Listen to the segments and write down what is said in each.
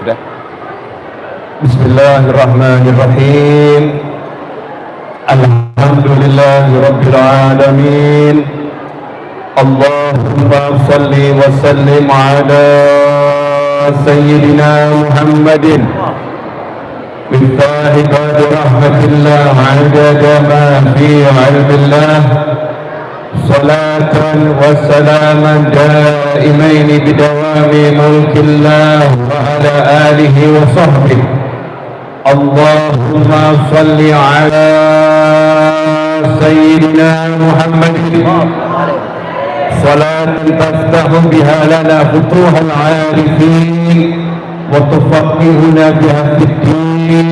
Sudah. Bismillahirrahmanirrahim. Alhamdulillahirabbil alamin. Allahumma shalli wa sallim ala sayyidina Muhammadin miftah rahmatillah adada ma fi ilmillah. صلاة وسلاما دائمين بدوام ملك الله وعلى آله وصحبه. اللهم صل على سيدنا محمد صلاة تفتح بها لنا فتوح العارفين وتفقهنا بها في الدين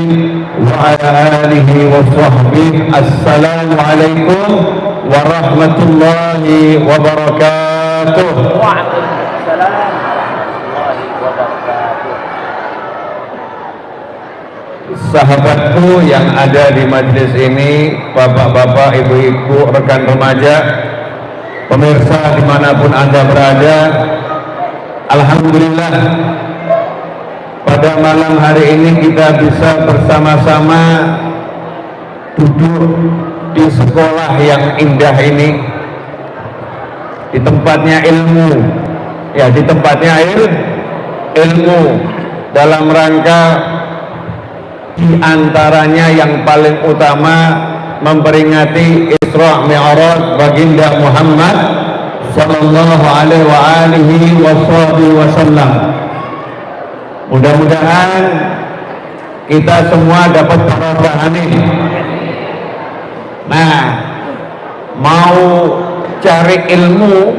وعلى آله وصحبه. السلام عليكم warahmatullahi wabarakatuh. Waalaikumsalam warahmatullahi wabarakatuh. Sahabatku yang ada di majelis ini, bapak-bapak, ibu-ibu, rekan remaja, pemirsa dimanapun Anda berada, alhamdulillah pada malam hari ini kita bisa bersama-sama duduk di sekolah yang indah ini, di tempatnya ilmu, ya, di tempatnya ilmu, dalam rangka diantaranya yang paling utama memperingati Isra Mi'raj baginda Muhammad sallallahu alaihi wasallam. Mudah-mudahan kita semua dapat barokah ini. Nah, mau cari ilmu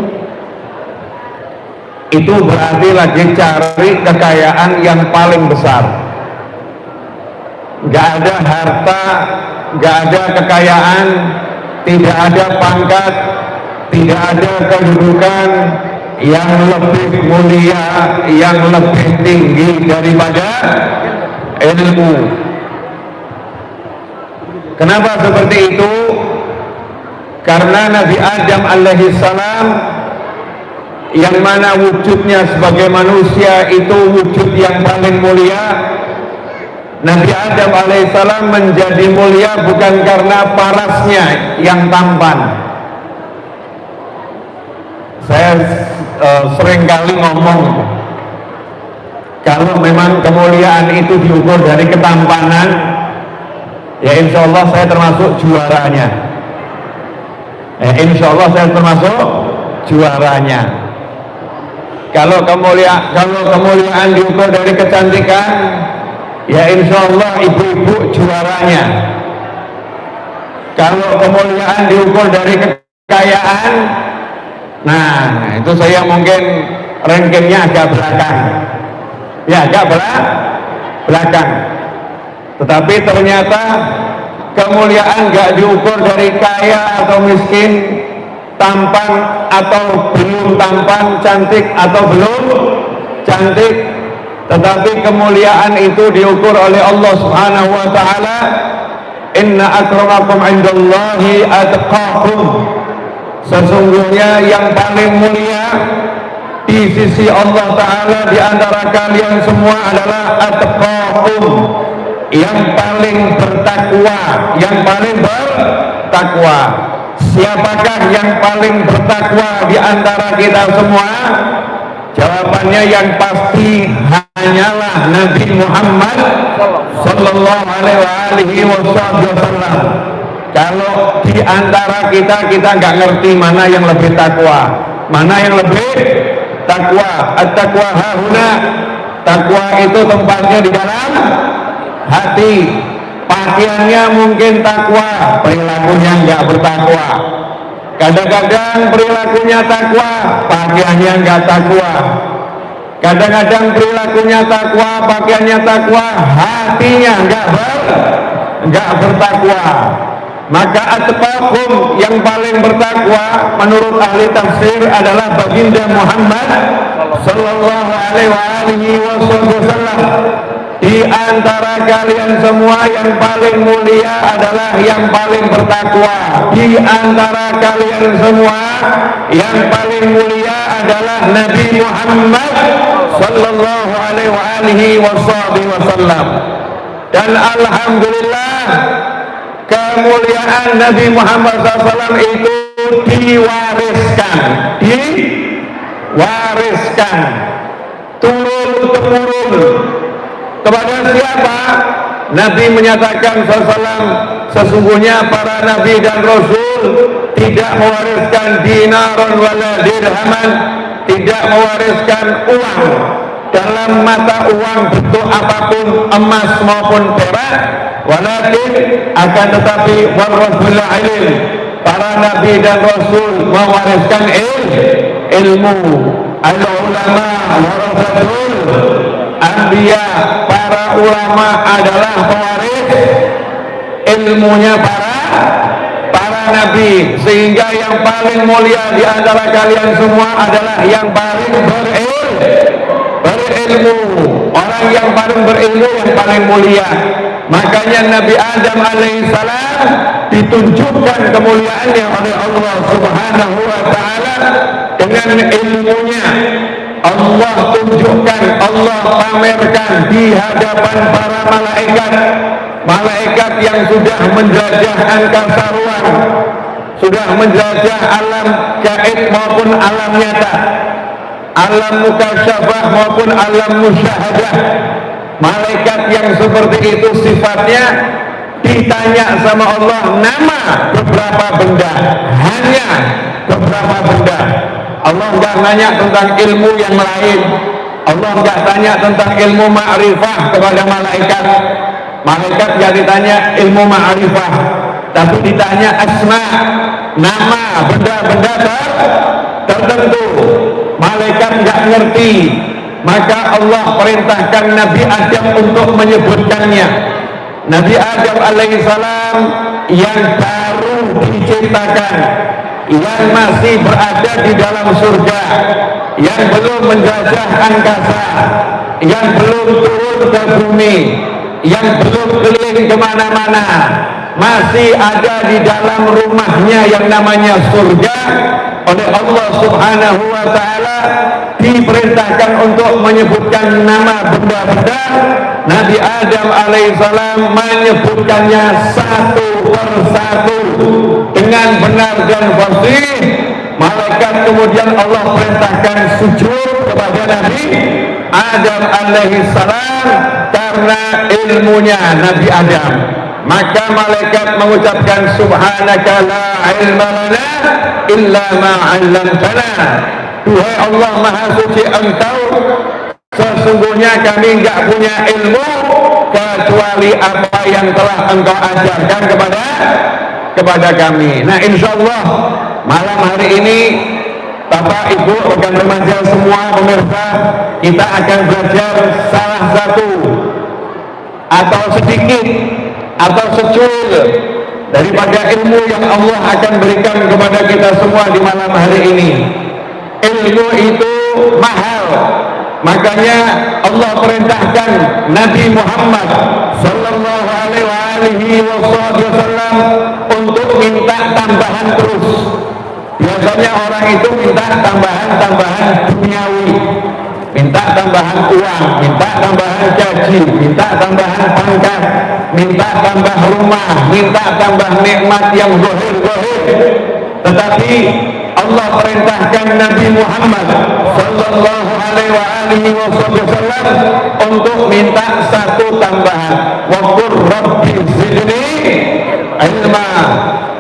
itu berarti lagi cari kekayaan yang paling besar. Gak ada harta, gak ada kekayaan, tidak ada pangkat, tidak ada kedudukan yang lebih mulia, yang lebih tinggi daripada ilmu. Kenapa seperti itu? Karena Nabi Adam alaihissalam yang mana wujudnya sebagai manusia itu wujud yang paling mulia. Nabi Adam alaihissalam menjadi mulia bukan karena parasnya yang tampan. Saya sering kali ngomong, kalau memang kemuliaan itu diukur dari ketampanan, ya insya Allah saya termasuk juaranya. Insya Allah saya termasuk juaranya. Kalau kemuliaan diukur dari kecantikan, ya insya Allah ibu-ibu juaranya. Kalau kemuliaan diukur dari kekayaan, nah itu saya mungkin rankingnya agak belakang. Ya, agak belakang. Tetapi ternyata kemuliaan gak diukur dari kaya atau miskin, tampan atau belum tampan, cantik atau belum cantik, tetapi kemuliaan itu diukur oleh Allah Subhanahu wa taala. Inna akramakum indallahi atqakum. Sesungguhnya yang paling mulia di sisi Allah taala di antara kalian semua adalah atqakum, yang paling bertakwa, yang paling bertakwa. Siapakah yang paling bertakwa di antara kita semua? Jawabannya yang pasti hanyalah Nabi Muhammad sallallahu alaihi wasallam. Kalau di antara kita nggak ngerti mana yang lebih takwa, mana yang lebih takwa. At-taqwa hahuna. Takwa itu tempatnya di dalam hati. Pakaiannya mungkin takwa, perilakunya nggak bertakwa. Kadang-kadang perilakunya takwa, pakaiannya nggak takwa. Kadang-kadang perilakunya takwa, pakaiannya takwa, hatinya nggak bertakwa. Maka atqakum, yang paling bertakwa menurut ahli tafsir adalah baginda Muhammad sallallahu alaihi wasallam. Di antara kalian semua yang paling mulia adalah yang paling bertakwa. Di antara kalian semua yang paling mulia adalah Nabi Muhammad sallallahu alaihi wasallam. Dan alhamdulillah kemuliaan Nabi Muhammad SAW itu diwariskan turun temurun kepada siapa? Nabi menyatakan SAW, sesungguhnya para nabi dan rasul tidak mewariskan dinaron wala dirhaman, tidak mewariskan uang dalam mata uang bentuk apapun, emas maupun perak, walakin akan tetapi warasul ilm, para nabi dan rasul mewariskan ilmu. Al-ulama warasatul anbiya, para ulama adalah pewaris ilmunya para nabi, sehingga yang paling mulia di antara kalian semua adalah yang paling berilmu. Orang yang paling berilmu yang paling mulia. Makanya Nabi Adam alaihissalam ditunjukkan kemuliaannya oleh Allah Subhanahu wa ta'ala dengan ilmunya. Allah tunjukkan, Allah pamerkan di hadapan para malaikat yang sudah menjajah angkasa ruang, sudah menjajah alam gaib maupun alam nyata, alam mukasyafah maupun alam musyahadah. Malaikat yang seperti itu sifatnya ditanya sama Allah nama beberapa benda, hanya beberapa benda. Allah enggak nanya tentang ilmu yang lain. Allah enggak tanya tentang ilmu ma'rifah kepada malaikat. Malaikat enggak ditanya ilmu ma'rifah, tapi ditanya asma, nama benda-benda tertentu. Malaikat enggak ngerti, maka Allah perintahkan Nabi Adam untuk menyebutkannya. Nabi Adam alaihissalam yang baru diciptakan, yang masih berada di dalam surga, yang belum menjajah angkasa, yang belum turun ke bumi, yang belum keliling kemana-mana, masih ada di dalam rumahnya yang namanya surga. Oleh Allah Subhanahu wa ta'ala diperintahkan untuk menyebutkan nama benda-benda. Nabi Adam alaihissalam menyebutkannya satu persatu dengan benar dan fasih. Malaikat kemudian Allah perintahkan sujud kepada Nabi Adam alaihissalam karena ilmunya Nabi Adam. Maka malaikat mengucapkan subhanaka la ilma lana illa ma 'allamtana. Duhai Allah maha suci engkau, sesungguhnya kami enggak punya ilmu kecuali apa yang telah engkau ajarkan kepada kami. Nah, insyaallah malam hari ini Bapak Ibu rekan remaja semua pemirsa, kita akan belajar salah satu atau sedikit atau secuil daripada ilmu yang Allah akan berikan kepada kita semua di malam hari ini. Ilmu itu mahal, makanya Allah perintahkan Nabi Muhammad sallallahu alaihi wasallam untuk minta tambahan terus. Biasanya orang itu minta tambahan duniawi, minta tambahan uang, minta tambahan gaji, minta tambahan pangkat, minta tambah rumah, minta tambah nikmat yang zahir-zahir. Tetapi Allah perintahkan Nabi Muhammad sallallahu alaihi wasallam untuk minta satu tambahan. Wa qur rabbi zidni ilma.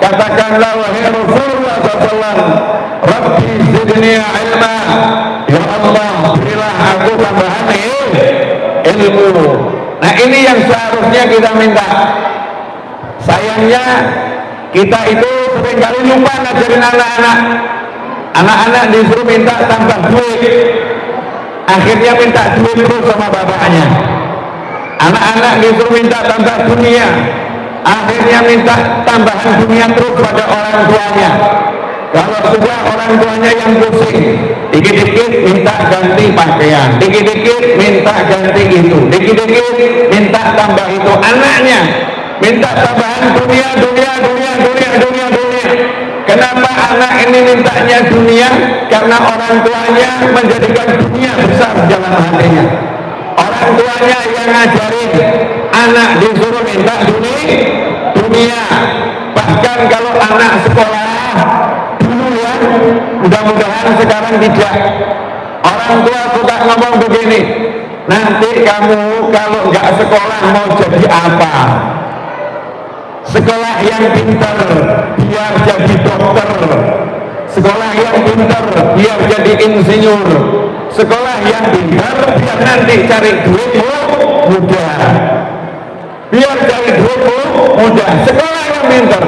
Katakanlah wahai Rasulullah sallallahu, Rabbi zidni ilma. Ya Allah, berilah aku tambahan ilmu. Nah, ini yang seharusnya kita minta. Sayangnya kita itu seringkali lupa ngajarin anak-anak. Anak-anak disuruh minta tambah duit, akhirnya minta duit terus sama bapaknya. Anak-anak disuruh minta tambah dunia, akhirnya minta tambahan dunia terus pada orang tuanya. Kalau sudah orang tuanya yang pusing, dikit-dikit minta ganti pakaian, dikit-dikit minta ganti itu, dikit-dikit minta tambah itu. Anaknya minta tambahan dunia. Kenapa anak ini mintanya dunia? Karena orang tuanya menjadikan dunia besar dalam ngajarin anak disuruh minta dunia. Bahkan kalau anak sekolah dulu ya, mudah-mudahan sekarang tidak. Orang tua suka ngomong begini, nanti kamu kalau nggak sekolah mau jadi apa? Sekolah yang pintar biar jadi dokter, sekolah yang pintar biar jadi insinyur, sekolah yang pintar biar nanti cari duitmu mudah, biar cari duitmu mudah. Sekolah yang pintar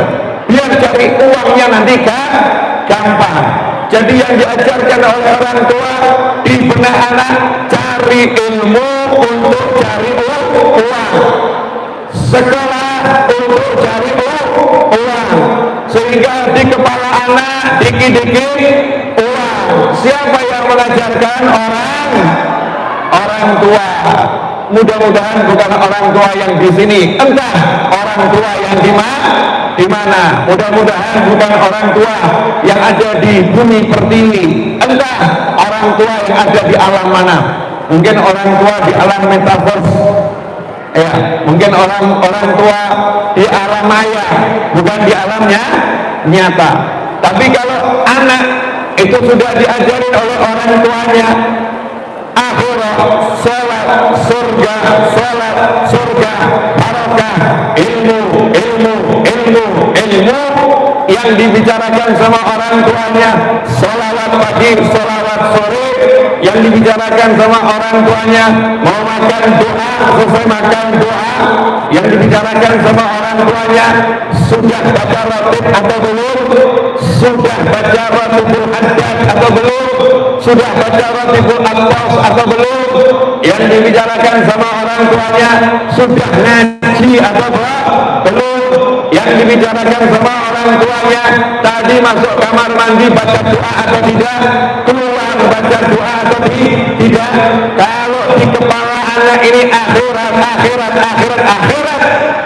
biar cari uangnya nanti gampang. Jadi yang diajarkan oleh orang tua di benak anak, cari ilmu untuk cari uang, sekolah untuk cari uang, sehingga di kepala anak dikit-dikit uang. Siapa yang mengajarkan? Orang tua. Mudah-mudahan bukan orang tua yang di sini, entah orang tua yang di mana. Mudah-mudahan bukan orang tua yang ada di bumi pertiwi, entah orang tua yang ada di alam mana. Mungkin orang tua di alam metaverse, ya, mungkin orang tua di alam maya, bukan di alamnya nyata. Tapi kalau anak itu sudah diajarin oleh orang tuanya, akhirat, sholat, surga, barokah, ilmu yang dibicarakan sama orang tuanya, sholawat pagi, sholawat sore, yang dibicarakan sama orang tuanya, mau makan doa, selesai makan doa, yang dibicarakan sama orang tuanya, sudah baca ratib atau belum, sudah baca ratibul haddad atau belum, sudah baca ratibul attas atau belum, yang dibicarakan sama orang tuanya, sudah ngaji atau belum, yang dibicarakan sama orang tuanya, tadi masuk kamar mandi baca doa atau tidak, keluar baca doa atau tidak. Kalau di kepala anak ini akhirat,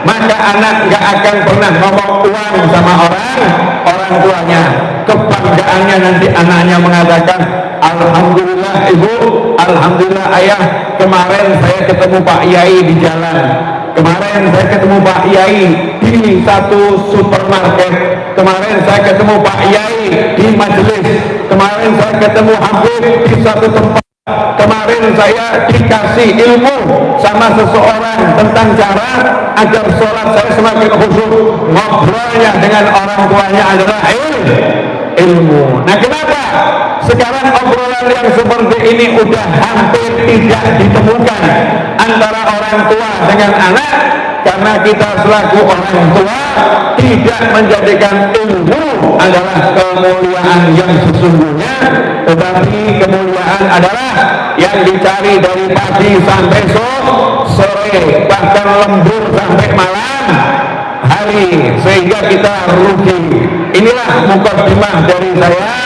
maka anak nggak akan pernah ngomong uang sama orang tuanya. Kebanggaannya nanti anaknya mengatakan, alhamdulillah ibu, alhamdulillah ayah, kemarin saya ketemu Pak Yai di jalan, kemarin saya ketemu Pak Yai di satu supermarket, kemarin saya ketemu Pak Yai di majelis, kemarin saya ketemu Habib di satu tempat, kemarin saya dikasih ilmu sama seseorang tentang cara agar sholat saya semakin khusyuk. Ngobrolnya dengan orang tuanya adalah ilmu. Nah, kenapa sekarang obrolan yang seperti ini udah hampir tidak ditemukan antara orang tua dengan anak? Karena kita selaku orang tua tidak menjadikan ilmu adalah kemuliaan yang sesungguhnya, tetapi kemuliaan adalah yang dicari dari pagi sampai sore, bahkan lembur sampai malam hari, sehingga kita rugi. Inilah mukaddimah dari saya,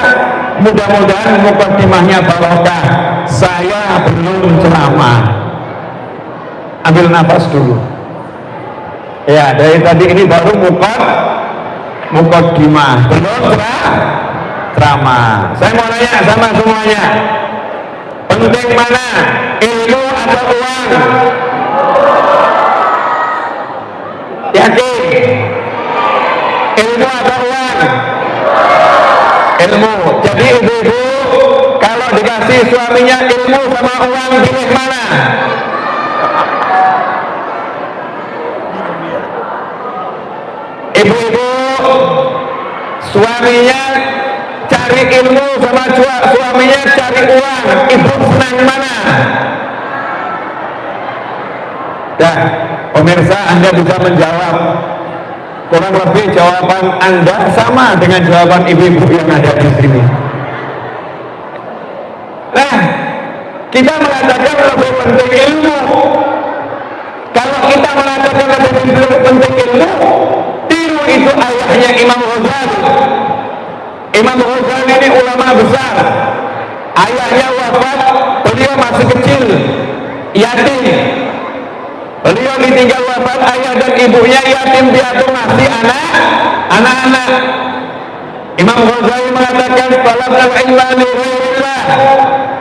mudah-mudahan mukaddimahnya barokah. Saya belum ceramah, ambil nafas dulu ya, dari tadi ini baru mukaddimah, belum ceramah. Saya mau nanya sama semuanya, penting mana, ilmu atau uang? Yakin? Ilmu atau uang? Ilmu. Jadi ibu-ibu kalau dikasih suaminya ilmu sama uang, pilih mana? Ibu-ibu suaminya cari ilmu sama suaminya cari uang, ibu senang mana? Dah, pemirsa, Anda bisa menjawab. Kurang lebih jawaban Anda sama dengan jawaban ibu-ibu yang ada di sini. Nah, kita mengatakan lebih penting ilmu. Kalau kita mengatakan lebih penting ilmu, tiru itu ayahnya Imam Ghazali. Imam Ghazali ini ulama besar. Ayahnya wafat, beliau masih kecil, yatim. Beliau ditinggal wafat ayah dan ibunya, yatim piatu masih anak-anak. Imam Ghazali mengatakan, talabul ilma li ghairillah.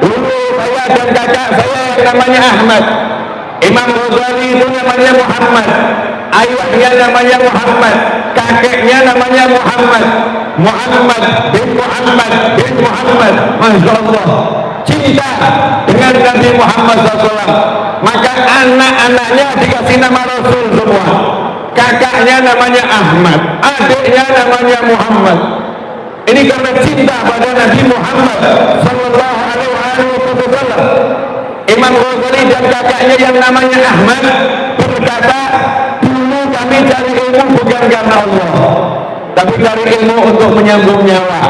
Dulu saya dan kakak saya yang namanya Ahmad, Imam Ghazali itu namanya Muhammad, ayahnya namanya Muhammad, kakeknya namanya Muhammad, Muhammad bin Muhammad bin Muhammad. Masya Allah, cinta dengan Nabi Muhammad SAW. Maka anak-anaknya dikasih nama Rasul semua. Kakaknya namanya Ahmad, adiknya namanya Muhammad. Ini karena cinta pada Nabi Muhammad Sallallahu Alaihi Wasallam. Imam Ghazali dan kakaknya yang namanya Ahmad berkata, dulu kami cari ilmu bukan karena Allah, tapi cari ilmu untuk menyambung nyawa.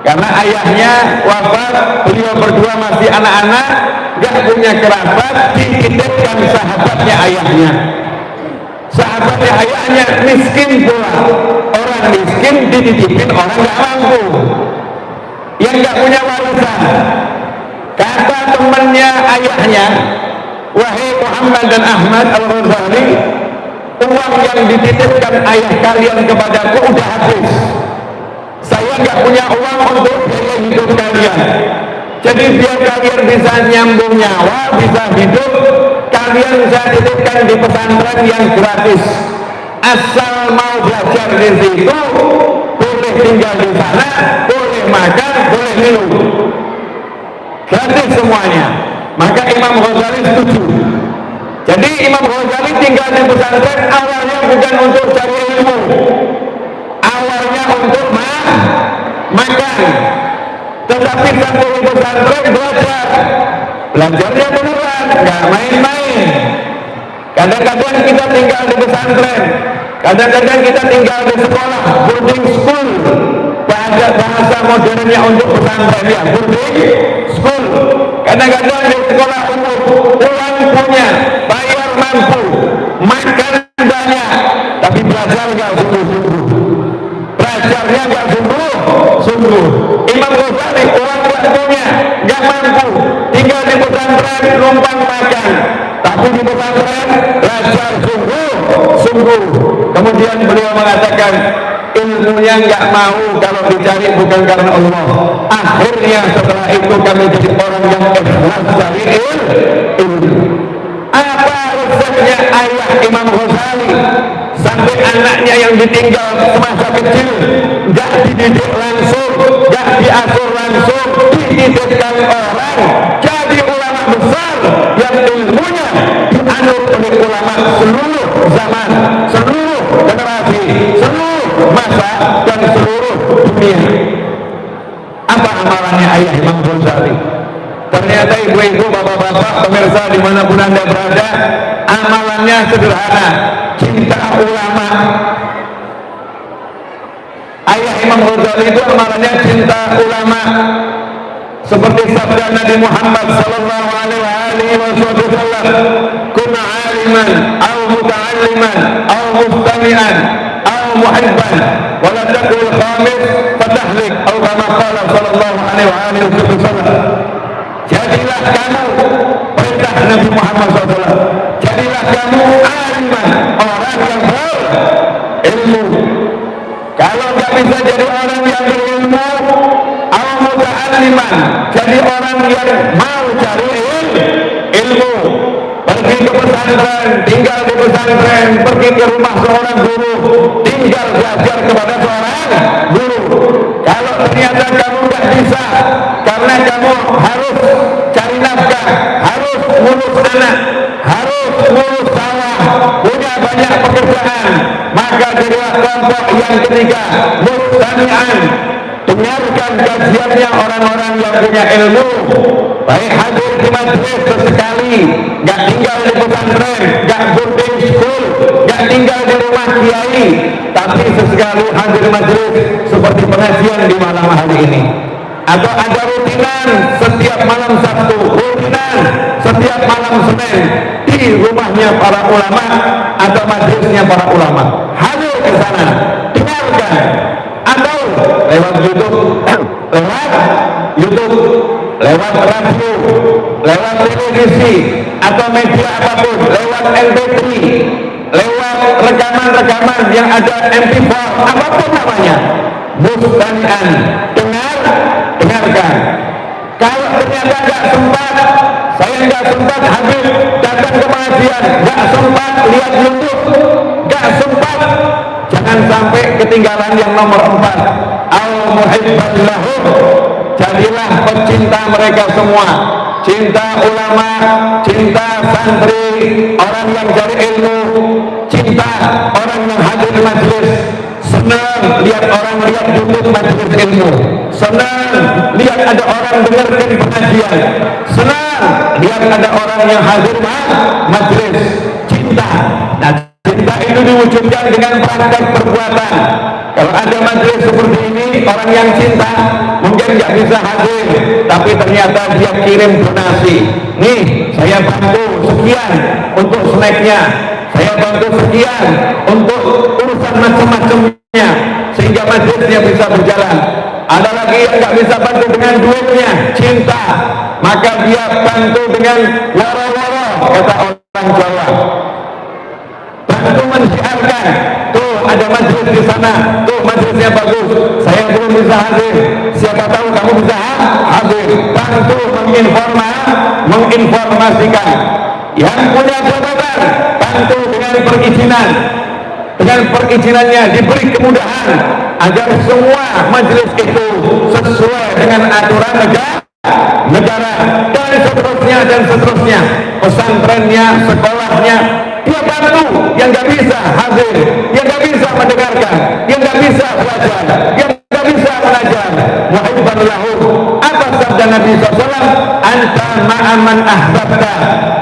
Karena ayahnya wafat, beliau berdua masih anak-anak, gak punya kerabat, dititipkan sahabatnya ayahnya. Sahabatnya ayahnya miskin pula, orang miskin dititipin orang gak mampu, yang gak punya warisan. Kata temannya ayahnya, wahai Muhammad dan Ahmad Al-Ghazali, uang yang dititipkan ayah kalian kepadaku udah habis. Saya nggak punya uang untuk biaya hidup kalian. Jadi biar kalian bisa nyambung nyawa, bisa hidup, kalian saya titipkan di pesantren yang gratis. Asal mau belajar di situ, boleh tinggal di sana, boleh makan, boleh minum. Gratis semuanya. Maka Imam Ghazali setuju. Jadi Imam Ghazali tinggal di pesantren awalnya bukan untuk cari ilmu, awalnya untuk makan. Tetapi sampai di pesantren belajarnya beneran, nggak main-main. Kadang-kadang kita tinggal di pesantren, kadang-kadang kita tinggal di sekolah, boarding school. Bahasa modernnya untuk pesantren ya, boarding school. Kadang-kadang di sekolah umum, uang punya, bayar mampu, makan banyak, tapi belajar nggak sungguh-sungguh. Belajarnya nggak sungguh-sungguh. Imam Ghazali orang nggak punya, nggak mampu, tinggal di pesantren numpang makan, tapi di pesantren belajar sungguh-sungguh. Kemudian beliau mengatakan, ilmunya nggak mau kalau dicari bukan karena Allah. Akhirnya setelah itu kami jadi orang yang ikhlas dari ilmu. Apa resepnya ayah Imam Ghazali sampai anaknya yang ditinggal semasa kecil nggak dididik langsung, nggak diasuh langsung, dititipkan orang jadi ulama besar yang ilmunya dianut oleh ulama seluruh zaman, seluruh generasi, seluruh masa dan seluruh dunia. Apa amalannya ayah Imam Ghazali? Ternyata ibu-ibu, bapak-bapak, pemirsa dimanapun anda berada, amalannya sederhana, cinta ulama. Ayah Imam Ghazali itu amalannya cinta ulama. Seperti sabda Nabi Muhammad sallallahu alaihi wasallam, kun aliman aw muta'alliman aw mustami'an aw muhibban wa la taqul khamis fatahlik aw kama qala sallallahu alaihi wasallam. Jadilah kamu, perintah Nabi Muhammad SAW, jadilah kamu aliman, orang yang berilmu. Kalau nggak bisa jadi orang yang berilmu, al-muta'alliman, jadi orang yang mau cari ilmu. Pergi ke pesantren, tinggal di pesantren, pergi ke rumah seorang guru, tinggal belajar kepada seorang guru. Kalau ternyata kamu nggak bisa, karena kamu harus cari nafkah, harus ngurus anak, harus ngurus sawah, punya banyak pekerjaan, maka jadilah kelompok yang ketiga, mustami'an, dengarkan kajiannya orang-orang yang punya ilmu, baik hadir di majelis sesekali, gak tinggal di pesantren, gak boarding school, gak tinggal di rumah kiai, tapi sesekali hadir majelis seperti pengajian di malam hari ini. Atau ada rutinan setiap malam Sabtu, rutinan setiap malam Senin di rumahnya para ulama atau majelisnya para ulama. Hadir ke sana, dengarkan. Atau lewat YouTube, lewat radio, lewat televisi atau media apapun, lewat MP3, lewat rekaman-rekaman yang ada MP4, apapun namanya, mustami'an, dengarkan. Kalau ternyata nggak sempat, saya nggak sempat hadir datang pengajian, gak sempat lihat YouTube, gak sempat. Jangan sampai ketinggalan yang nomor 4. Al-muhibban lahum, jadilah pecinta mereka semua, cinta ulama, cinta santri, orang yang cari ilmu, cinta orang yang hadir majlis. Senang lihat orang lihat YouTube majelis ilmu, senang lihat ada orang dengarkan pengajian, senang lihat ada orang yang hadir majelis. Cinta. Nah, cinta itu diwujudkan dengan praktek perbuatan. Kalau ada majelis seperti ini, orang yang cinta mungkin nggak bisa hadir, tapi ternyata dia kirim donasi. Nih, saya bantu sekian untuk snacknya, saya bantu sekian untuk urusan macam-macamnya, sehingga majelisnya bisa berjalan. Ada lagi yang nggak bisa bantu dengan duitnya, cinta, maka dia bantu dengan waro-waro, kata orang Jawa. Bantu mensiarkan, tuh ada majelis di sana, tuh majelisnya bagus, saya belum bisa hadir, siapa tahu kamu bisa hadir. Bantu menginformasikan. Yang punya jabatan, bantu dengan perizinan. Dengan perizinannya diberi kemudahan agar semua majelis itu sesuai dengan aturan negara dan seterusnya. Pesantrennya, sekolahnya, dia bantu yang nggak bisa hadir, yang nggak bisa mendengarkan, yang nggak bisa belajar, yang nggak bisa belajar. Muhibban lahum. Apa sabda Nabi SAW? Anta ma'aman ahbabta,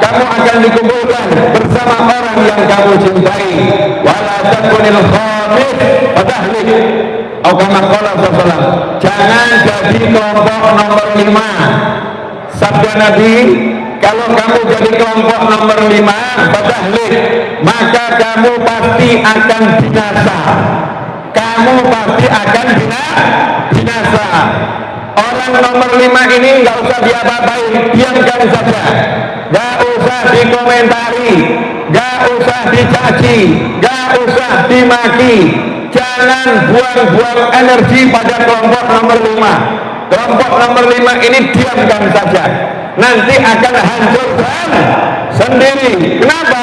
kamu akan dikumpulkan bersama orang yang kamu cintai. Wala takunil khamis fatahlik. Kama qala sallallahu, jangan jadi kelompok nomor 5. Sabda Nabi, kalau kamu jadi kelompok nomor 5 fatahlik, maka kamu pasti akan binasa. Kamu pasti akan binasa. Orang nomor 5 ini nggak usah diapa-apain, diamkan saja, nggak usah dikomentari, nggak usah dicaci, nggak usah dimaki. Jangan buang-buang energi pada kelompok nomor 5. Kelompok nomor 5 ini diamkan saja, nanti akan hancur sendiri. Kenapa?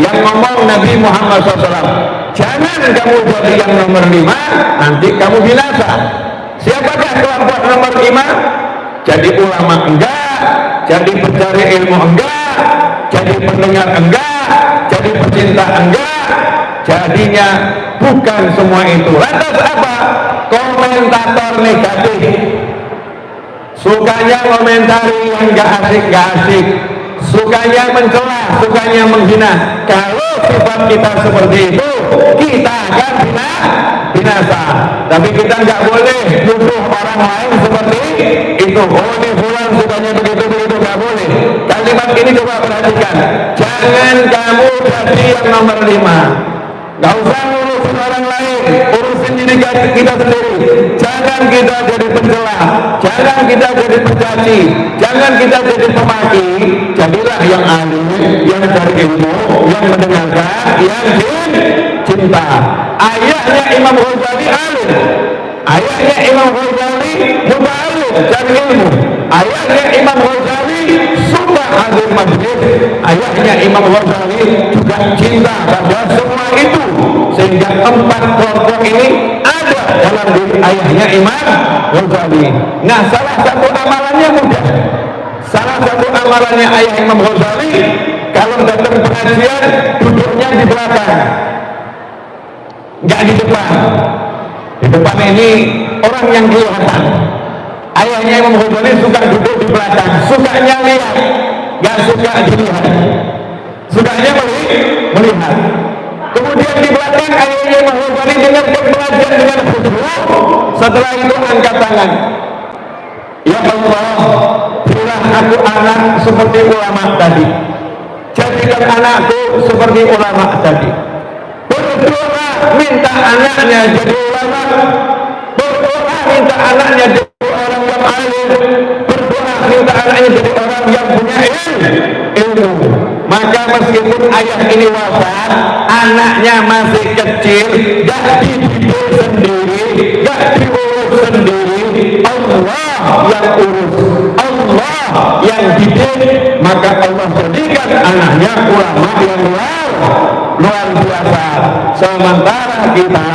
Yang ngomong Nabi Muhammad SAW. Jangan kamu jadi yang nomor 5, nanti kamu binasa. Siapakah kelompok nomor 5? Jadi ulama enggak, jadi pencari ilmu enggak, jadi pendengar enggak, jadi pecinta enggak. Jadinya bukan semua itu. Lantas apa? Komentator negatif. Sukanya komentari yang enggak asik, sukanya mencela, sukanya menghina. Kalau sifat kita seperti itu, kita akan binasa. Tapi kita nggak boleh nuduh orang lain seperti itu. Oh, ini fulan sukanya begitu, nggak boleh. Kalimat ini coba perhatikan. Jangan kamu jadi yang nomor 5. Nggak usah ngurusin orang lain, urusin diri kita sendiri. Jangan kita jadi pencela, jangan kita jadi pencaci, jangan kita jadi pemaki. Jadilah yang alim, yang cari ilmu, yang mendengarkan, yang cinta. Ayahnya Imam Ghazali alim, ayahnya Imam Ghazali muta'alim, cari ilmu. Ayahnya Imam Ghazali suka hadir majlis. Ayahnya Imam Ghazali juga cinta pada semua itu, sehingga 4 kelompok ini ada dalam diri ayahnya Imam Ghazali. Nah, salah satu amalannya mudah. Salah satu amalannya ayah Imam Ghazali, kalau datang pengajian duduknya di belakang, nggak di depan. Di depan ini orang yang kelihatan. Ayahnya Imam Ghazali suka duduk di belakang, sukanya lihat, nggak suka dilihat, sukanya melihat. Kemudian di belakang ayahnya Imam Ghazali dengarkan pengajian dengan khusyuk. Setelah itu angkat tangan, ya Allah, berilah aku anak seperti ulama tadi, jadikan anakku seperti ulama tadi. Berdoa minta anaknya jadi ulama, berdoa minta anaknya jadi orang yang alim, berdoa minta anaknya jadi orang yang punya ilmu. Maka meskipun ayah ini wafat, anaknya masih kecil, gak dididik sendiri, gak diurus sendiri, Allah yang urus, Allah yang didik. Maka Allah jadikan anaknya ulama yang Sementara kita,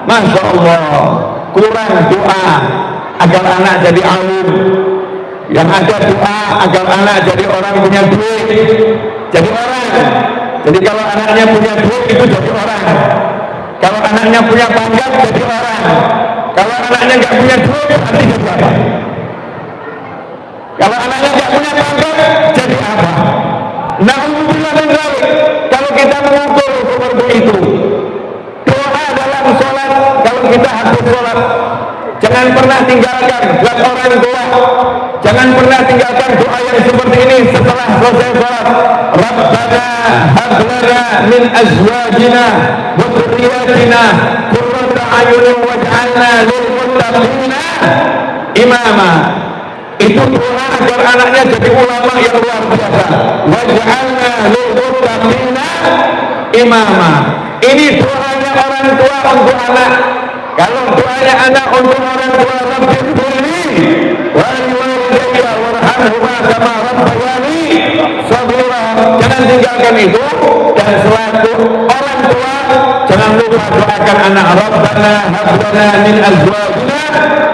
Masya Allah, kurang doa agar anak jadi alim. Yang ada doa agar anak jadi orang punya duit, jadi orang. Jadi kalau anaknya punya duit itu jadi orang. Kalau anaknya punya pangkat jadi orang. Kalau anaknya nggak punya duit nanti jadi apa? Kalau anaknya nggak punya pangkat jadi apa? Na'udzubillah min dzalik. Kalau kita mengukur seperti itu, doa dalam sholat, kalau kita habis sholat, jangan pernah tinggalkan buat orang tua. Jangan pernah tinggalkan doa yang seperti ini setelah selesai sholat. Rabbana hab lana min azwajina wa dhurriyyatina qurrata a'yunin waj'alna lil muttaqina imama. Itu doa agar anaknya jadi ulama yang luar biasa. Waj'alna lil muttaqina imama. Ini doanya orang tua untuk anak. Kalau doanya anak untuk orang tua, Rabbighfirli wa liwalidayya warhamhuma kama rabbayani shaghira. Jangan tinggalkan itu. Dan selaku orang tua, jangan lupa doakan anak. Rabbana hab lana min azwajina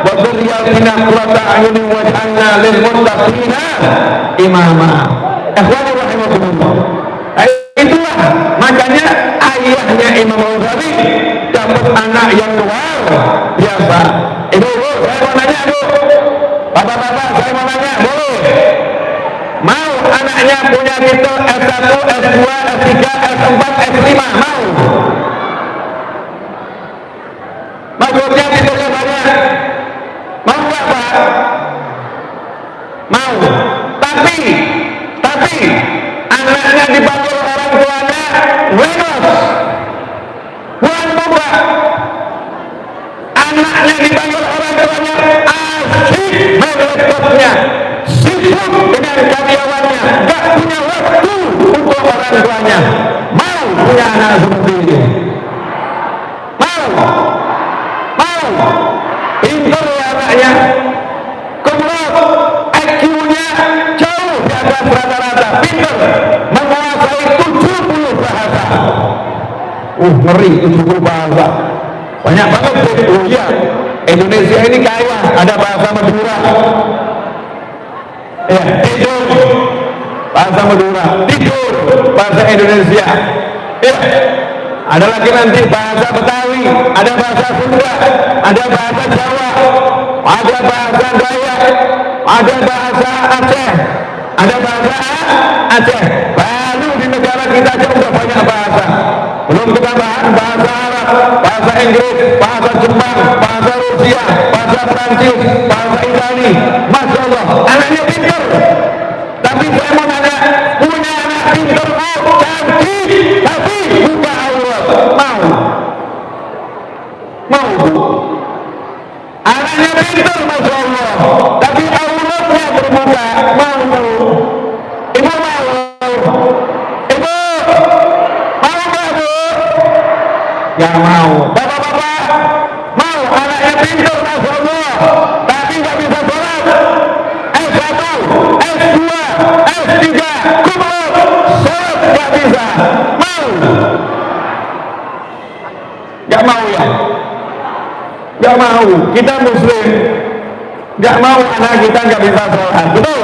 wa dhurriyyatina qurrata a'yunin waj'alna lil muttaqina imama. Ikhwani rahimakumullah. Itulah makanya ayahnya Imam Ghazali dapat anak yang luar biasa. Ibu, saya mau nanya, Bu. Bapak-bapak, saya mau nanya, boleh? Mau anaknya punya titel S1, S2, S3, S4, S5? Mau? Maksudnya titelnya banyak. Mau nggak, Pak? Mau. Tapi anaknya dipanggil orang tuanya wenos, bukan buka. Anaknya dipanggil orang tuanya asik melepasnya, sibuk dengan karyawannya, gak punya waktu untuk orang tuanya. Mau punya anak seperti ini? Mau? Pintar ya anaknya, kumlot, IQ-nya jauh di atas rata-rata, pintar, menguasai 70 bahasa. Ngeri 70 bahasa. Banyak banget. Oh iya, Indonesia ini kaya, ada bahasa Madura. Ya, tidur bahasa Madura, tidur bahasa Indonesia. Ya, ada lagi nanti bahasa Betawi, ada bahasa Sunda, ada bahasa Jawa, ada bahasa Dayak, ada bahasa Aceh, ada bahasa Aceh. Baru di negara kita aja udah banyak bahasa. Belum kita bahas bahasa Arab, bahasa Inggris, bahasa Jepang, bahasa Rusia, bahasa Prancis, bahasa Itali. Masya Allah, anaknya pintar. Tapi saya mau nanya, punya anak pintar, cantik, tapi buka aurat, mau Bu? Anaknya pintar, Masya Allah, tapi auratnya terbuka, mau Bu? Ibu mau? Ibu mau nggak, Bu? Gak mau. Bapak-bapak mau anaknya pintar, Masya Allah, tapi nggak bisa sholat? S1, S2, S3, kumlot, sholat nggak bisa. Mau? Gak mau ya? Gak mau. Kita Muslim, gak mau anak kita nggak bisa sholat, betul?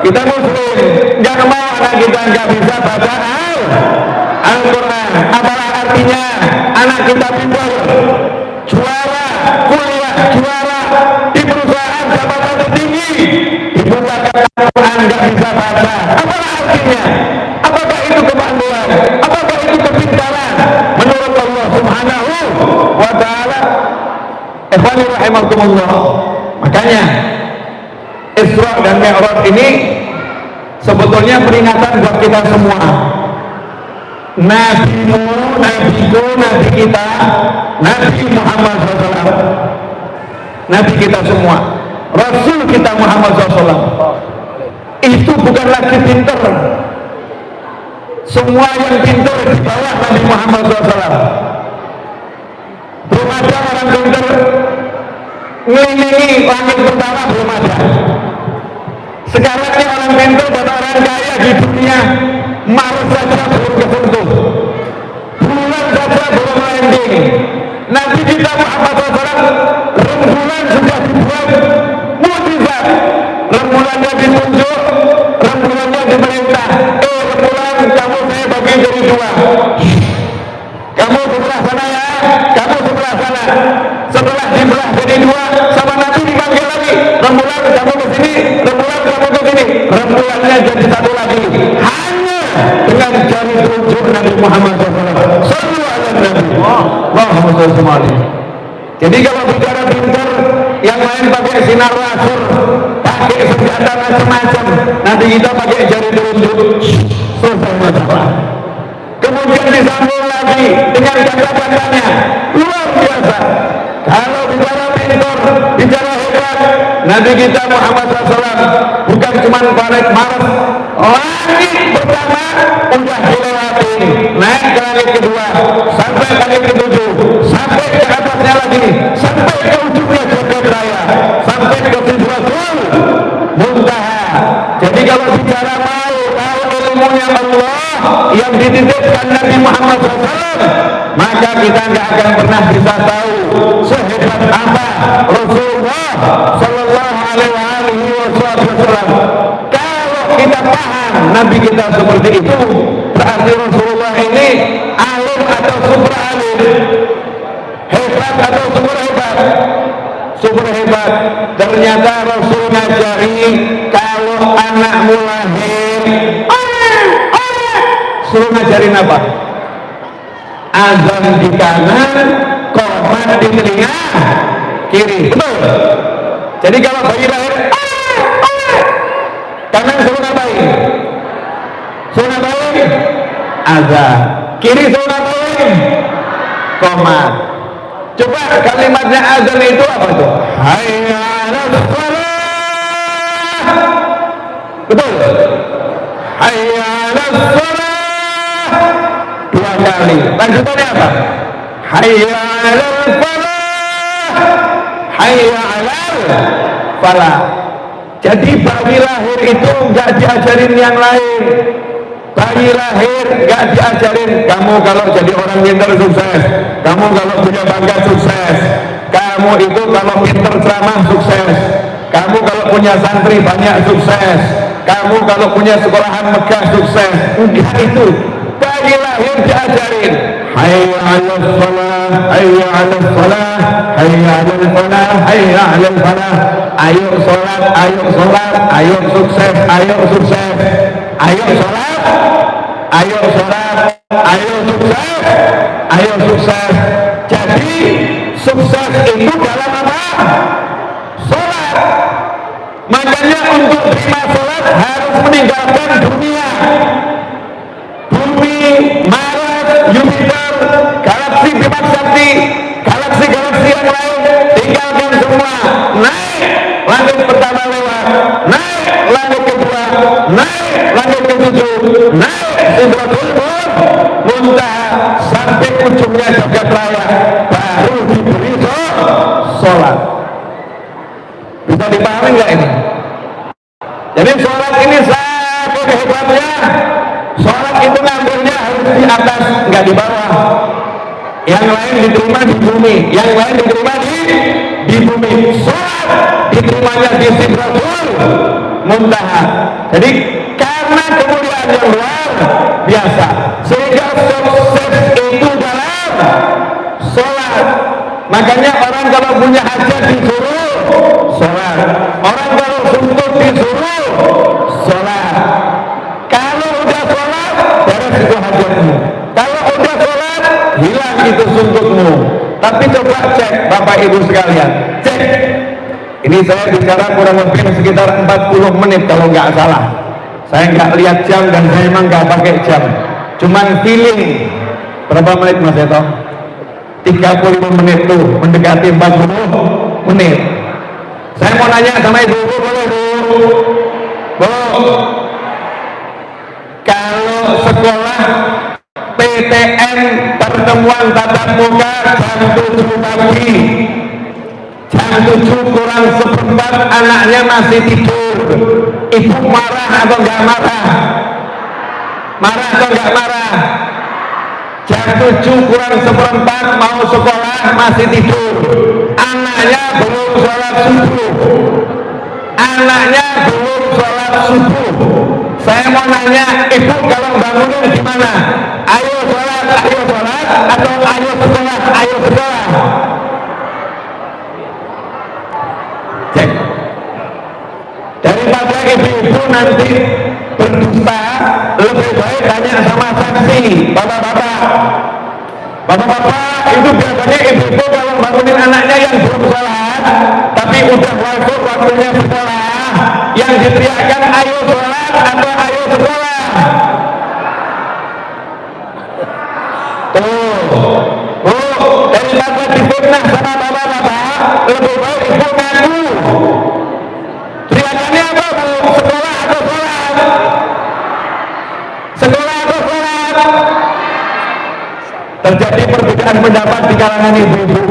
Kita Muslim, gak mau anak kita nggak bisa baca Al-Quran. Apalah artinya anak kita pintar, juara kuliah, juara di perusahaan jabatan tertinggi, dibukakan Al-Quran nggak bisa baca? Apalah artinya? Apakah itu kemampuan? Apakah itu kepintaran menurut Allah Subhanahu wa ta'ala? Ikhwani rahimakumullah. Makanya Isra dan Mi'raj ini sebetulnya peringatan buat kita semua. Nabimu, nabiku, nabi kita, Nabi Muhammad SAW, Nabi kita semua, Rasul kita Muhammad SAW, itu bukan lagi pinter. Semua yang pinter di bawah Nabi Muhammad SAW. Belum ada orang pinter ngelilingi langit pertama, belum ada. Sekarang ini orang pinter dan orang kaya di dunia Mars saja belum kesentuh, ditunjuk, rembulannya diperintah, rembulan kamu saya bagi jadi dua, kamu sebelah sana ya, kamu sebelah sana. Setelah dibelah jadi dua, sama Nabi dipanggil lagi, rembulan kamu ke sini, rembulan kamu ke sini, rembulannya jadi satu lagi, hanya dengan jari telunjuk Nabi Muhammad SAW. Sallu ala Nabi Muhammad SAW. Jadi kalau bicara pintar, yang lain pakai sinar laser, pakai senjata macam-macam, nanti kita pakai jari telunjuk, selesai masalah. Kemudian disambung lagi dengan kata-katanya luar biasa. Kalau bicara pintar, bicara hebat, Nabi kita Muhammad SAW bukan cuma planet Mars, langit pertama udah dilewati, naik ke langit kedua, sampai langit ketujuh, sampai ke atasnya lagi, sampai ke ujungnya jagat raya, sampai ke Sidratul Muntaha. Jadi kalau bicara mau tahu ilmunya Allah yang dititipkan Nabi Muhammad SAW, maka kita nggak akan pernah bisa tahu sehebat apa Rasulullah Sallallahu Alaihi Wasallam. Kalau kita paham Nabi kita seperti itu, berarti Rasulullah ini alim atau super alim, hebat atau super hebat, super hebat. Ternyata Rasul ngajari kalau anakmu lahir, suruh ngajarin apa? Azan di kanan, qomat di telinga kiri. Betul. Jadi kalau bayi lahir, kanan suruh ngapain? Suruh ngapain? Azan. Kiri suruh ngapain? Qomat. Coba kalimatnya azan itu apa tuh? Hayya 'alas shalah. Betul. Hayya 'alas shalah. Dua kali. Lanjutannya apa? Hayya 'alal falah. Hayya 'alal falah. Jadi bayi lahir itu nggak diajarin yang lain. Bayi lahir nggak diajarin kamu kalau jadi orang pintar sukses, kamu kalau punya bangga sukses, kamu itu kalau pintar ceramah sukses, kamu kalau punya santri banyak sukses, kamu kalau punya sekolahan megah sukses. Enggak itu. Bayi lahir diajarin hayya 'alal shalah, hayya 'alal shalah, hayya 'alal falah, hayya 'alal falah. Ayo sholat, ayo sholat, ayo sukses, ayo sukses, ayo sholat, ayo sholat, ayo sukses, ayo sukses. Jadi sukses itu dalam apa? Sholat. Makanya untuk terima sholat harus meninggalkan dunia, bumi, Mars, Jupiter, galaksi Bima Sakti, galaksi-galaksi yang lain, tinggalkan semua. Naik langit pertama lewat, naik langit kedua, naik langit ketujuh, naik Sidratul Muntaha sampai ujungnya jagat raya, baru diberi sholat. Bisa dipahami nggak ini? Jadi sholat ini sangat hebatnya. Sholat itu ngambilnya harus di atas, nggak di bawah. Yang lain diterima di bumi, yang lain diterima di bumi. Sholat diterimanya di Sidratul Muntaha. Jadi karena kemuliaan yang luar biasa, sehingga sukses itu dalam sholat. Makanya orang kalau punya hajat disuruh sholat, orang kalau suntuk disuruh sholat. Kalau udah sholat beres itu hajatmu, kalau udah sholat hilang itu suntukmu. Tapi coba cek Bapak Ibu sekalian, cek. Ini saya bicara kurang lebih sekitar 40 menit kalau nggak salah. Saya nggak lihat jam dan saya emang nggak pakai jam, cuman feeling. Berapa menit Mas Eto? 35 menit tuh, mendekati 40 menit. Saya mau nanya sama ibu-ibu, boleh Bu? Kalau sekolah PTN pertemuan tatap muka jam 7 pagi, jam 7 kurang seperempat anaknya masih tidur, ibu marah atau enggak marah? Marah atau enggak marah? Jam 7 kurang seperempat mau sekolah masih tidur, anaknya belum sholat subuh, anaknya belum sholat subuh. Saya mau nanya, ibu kalau bangunin gimana? Ayo sholat atau ayo sekolah? Cek. Daripada ibu-ibu nanti berdusta, lebih baik tanya sama saksi. Bapak-bapak, itu biasanya ibu-ibu kalau bangunin anaknya yang belum sholat, tapi udah masuk waktunya sekolah, yang diteriakkan ayo sholat atau ayo sekolah. Daripada difitnah sama bapak-bapak, lebih baik ibu ngaku. Teriakannya apa bu? Sekolah atau sholat? Sekolah atau sholat? Terjadi perbedaan pendapat di kalangan ibu-ibu.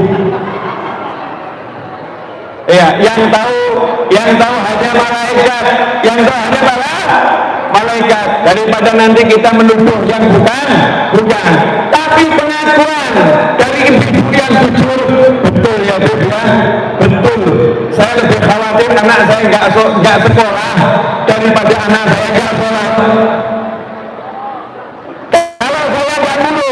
Ya, yang tahu hanya malaikat, malaikat. Daripada nanti kita menuduh yang bukan. Tapi pengakuan dari ibu yang jujur, betul ya bu ya, betul. Saya lebih khawatir anak saya nggak sekolah daripada anak saya nggak sholat. Kalau saya nggak dulu,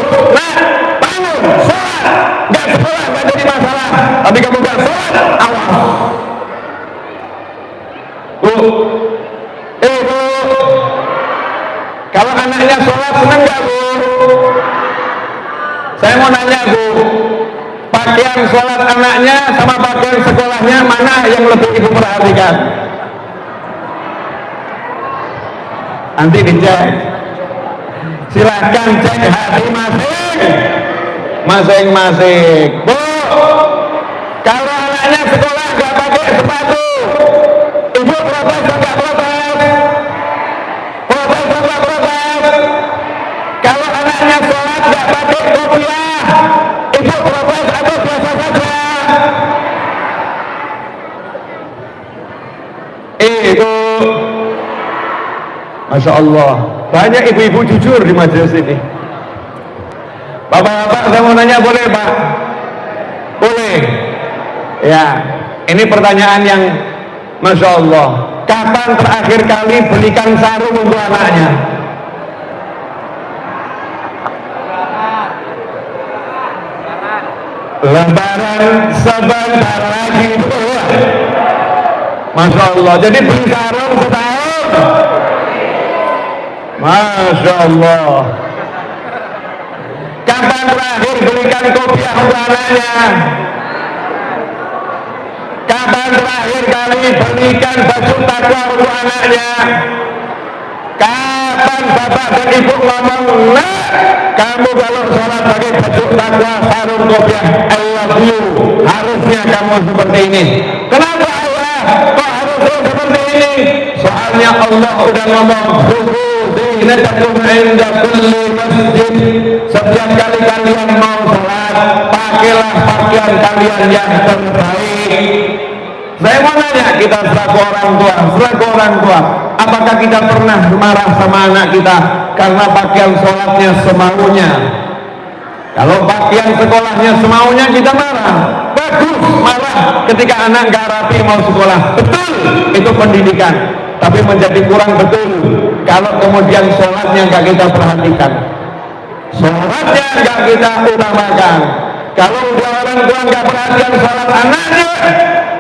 bangun, sholat, nggak sekolah nggak jadi masalah. Tapi kamu nggak sholat, awas. Bu, kalau anaknya sholat senang nggak bu? Saya mau nanya bu, pakaian sholat anaknya sama pakaian sekolahnya mana yang lebih ibu perhatikan? Nanti dicek. Silahkan cek hati masing-masing. Bu, kalau anaknya sekolah nggak pakai sepatu, ibu protes atau nggak protes? Protes atau nggak protes? Kalau anaknya sholat nggak pakai kopiah, ibu protes atau biasa saja? Itu, Masya Allah, banyak ibu-ibu jujur di majelis ini. Bapak-bapak, saya mau nanya boleh pak? Boleh. Ya, ini pertanyaan yang Masya Allah. Kapan terakhir kali belikan sarung untuk anaknya? Lebaran sebentar lagi. Masya Allah. Jadi beli sarung setahun. Masya Allah. Kapan terakhir belikan kopiah untuk anaknya? Kapan terakhir kali belikan baju takwa untuk anaknya? Kapan bapak dan ibu ngomong, nah kamu kalau sholat pakai baju takwa, sarung kopiah, I love you, harusnya kamu seperti ini. Kenapa Allah kok harusnya seperti ini? Soalnya Allah udah ngomong, zinatakum inda kulli masjid. Setiap kali kalian mau sholat, pakailah pakaian kalian yang terbaik. Saya mau nanya, kita selaku orang tua, apakah kita pernah marah sama anak kita karena pakaian sholatnya semaunya? Kalau pakaian sekolahnya semaunya kita marah. Bagus marah ketika anak nggak rapi mau sekolah, betul, itu pendidikan. Tapi menjadi kurang betul kalau kemudian sholatnya nggak kita perhatikan, sholatnya nggak kita utamakan. Kalau udah orang tua nggak perhatian sholat anaknya,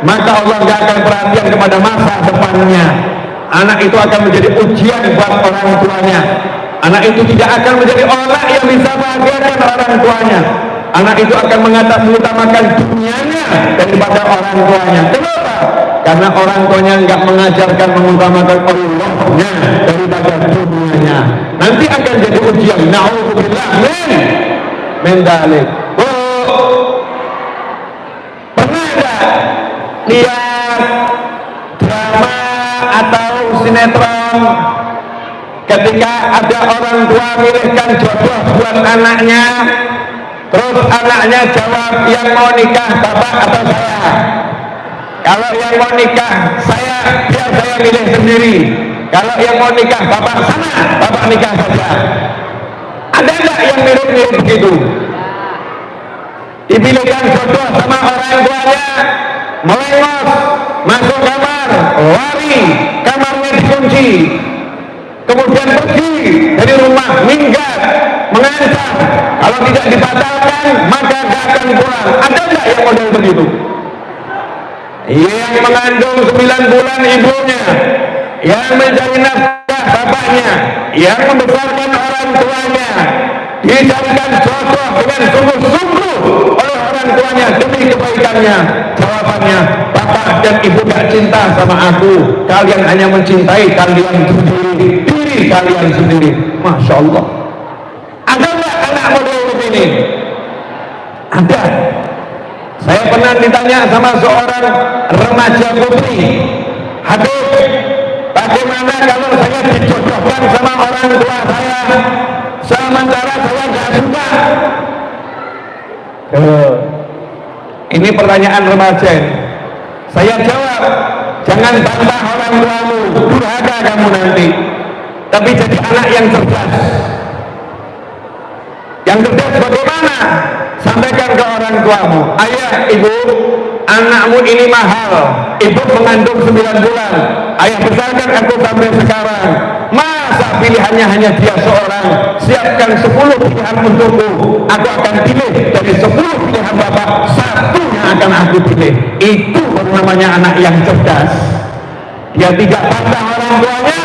maka Allah nggak akan perhatian kepada masa depannya. Anak itu akan menjadi ujian buat orang tuanya. Anak itu tidak akan menjadi orang yang bisa bahagiakan orang tuanya. Anak itu akan mengutamakan dunianya daripada orang tuanya. Kenapa? Karena orang tuanya nggak mengajarkan mengutamakan Allahnya daripada dunianya. Nanti akan jadi ujian. Na'udzubillah min dzalik. Pernah nggak lihat drama atau sinetron ketika ada orang tua milihkan jodoh buat anaknya, terus anaknya jawab, yang mau nikah bapak atau saya? Kalau yang mau nikah saya, biar saya milih sendiri. Kalau yang mau nikah bapak, sana bapak nikah saja. Ada nggak yang mirip-mirip begitu? Dipilihkan jodoh sama orang tuanya, melengos masuk kamar, lari, kamarnya dikunci, kemudian pergi dari rumah, minggat, mengancam kalau tidak dibatalkan maka gak akan pulang. Ada nggak yang model begitu? Yang mengandung 9 bulan ibunya, yang mencari nafkah bapaknya, yang membesarkan orang tuanya, dicarikan jodoh dengan sungguh-sungguh oleh orang tuanya demi kebaikannya. Jawabannya, bapak dan ibu gak cinta sama aku, kalian hanya mencintai kalian sendiri, diri kalian sendiri. Masya Allah. Ada nggak anak model begini? Ada. Saya pernah ditanya sama seorang remaja putri, Habib, bagaimana kalau saya dijodohkan sama orang tua saya sementara saya nggak suka? Ini pertanyaan remaja. Saya jawab, jangan bantah orang tuamu, durhaka kamu nanti, tapi jadi anak yang cerdas. Yang cerdas bagaimana? Sampaikan ke orang tuamu, ayah, ibu, anakmu ini mahal, ibu mengandung 9 bulan, ayah besarkan aku sampai sekarang, masa pilihannya hanya dia seorang, siapkan 10 pilihan untukku, aku akan pilih dari 10 pilihan bapak, satu yang akan aku pilih. Itu namanya anak yang cerdas. Dia tidak bantah orang tuanya,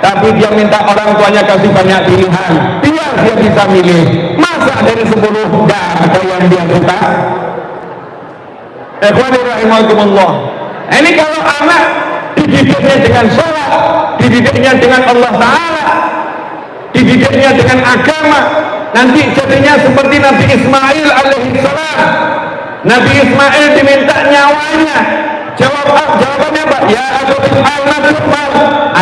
tapi dia minta orang tuanya kasih banyak pilihan biar dia bisa milih. Masa dari 10 gak ada yang dia suka? Ikhwanir rahimakumullah. Ini kalau anak dididiknya dengan sholat, dididiknya dengan Allah Ta'ala, dididiknya dengan agama, nanti jadinya seperti Nabi Ismail alaihissalam. Nabi Ismail diminta nyawanya, jawabannya apa? Ya aku al-nafsumar,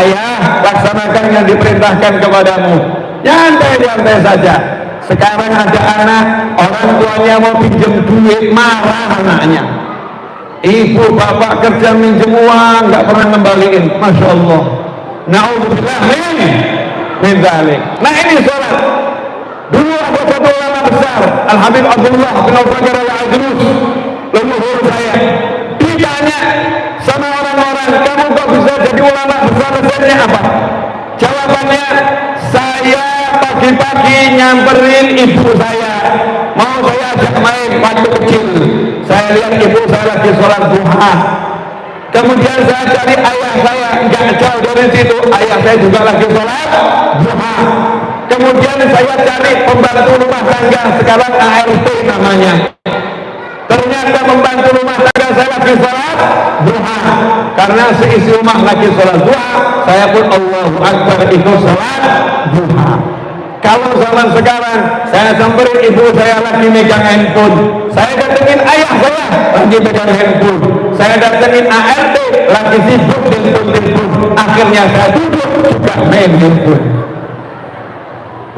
ayah laksanakan yang diperintahkan kepadamu. Nyantai-nyantai saja. Sekarang ada anak, orang tuanya mau pinjam duit, marah anaknya. Ibu bapak kerja minjem uang, nggak pernah ngembaliin. Masya Allah. Na'udzubillah min dzalik. Nah ini sholat. Dulu ada satu ulama besar, Al-Habib Abdullah bin Al-Faqir Al-Adrus, leluhur saya, ditanya sama orang-orang, kamu kok bisa jadi ulama besar, resepnya apa? Jawabannya, saya pagi-pagi nyamperin ibu saya, mau saya ajak main waktu kecil, saya lihat ibu saya lagi sholat duha, kemudian saya cari ayah saya, nggak jauh dari situ, ayah saya juga lagi sholat duha. Kemudian saya cari pembantu rumah tangga, sekarang ART namanya. Ternyata pembantu rumah tangga saya lagi sholat duha. Karena seisi rumah lagi sholat duha, saya pun Allahu Akbar ikut sholat duha. Kalau zaman sekarang, saya samperin ibu saya lagi megang handphone, saya datengin ayah saya lagi megang handphone, saya datengin ART lagi sibuk handphone, akhirnya saya duduk juga main handphone.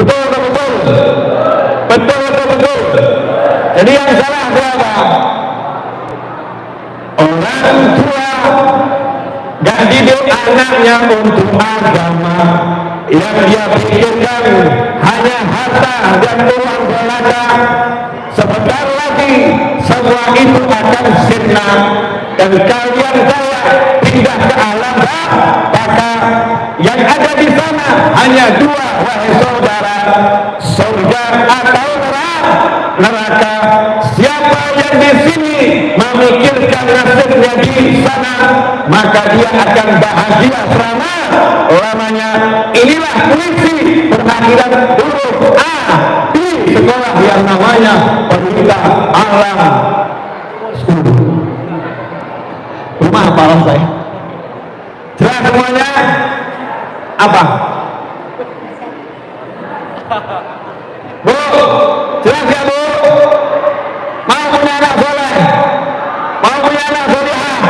Betul atau betul? Betul atau betul? Jadi yang salah siapa? Orang tua gak didik anaknya untuk agama, yang dia pikirkan hanya harta dan uang belaka. Sebentar lagi semua itu akan sirna dan kalian saya pindah ke alam baka. Yang ada di sana hanya dua, wahai saudara, surga atau neraka. Siapa yang di sini memikirkan nasibnya di sana, maka dia akan bahagia selama-lamanya. Inilah puisi berakhiran huruf A di sekolah yang namanya Pendidikan Alam School. Rumah apa saya? Jelas semuanya? Apa? Bu, jelas ya bu? Mau punya anak soleh, mau punya anak solehah,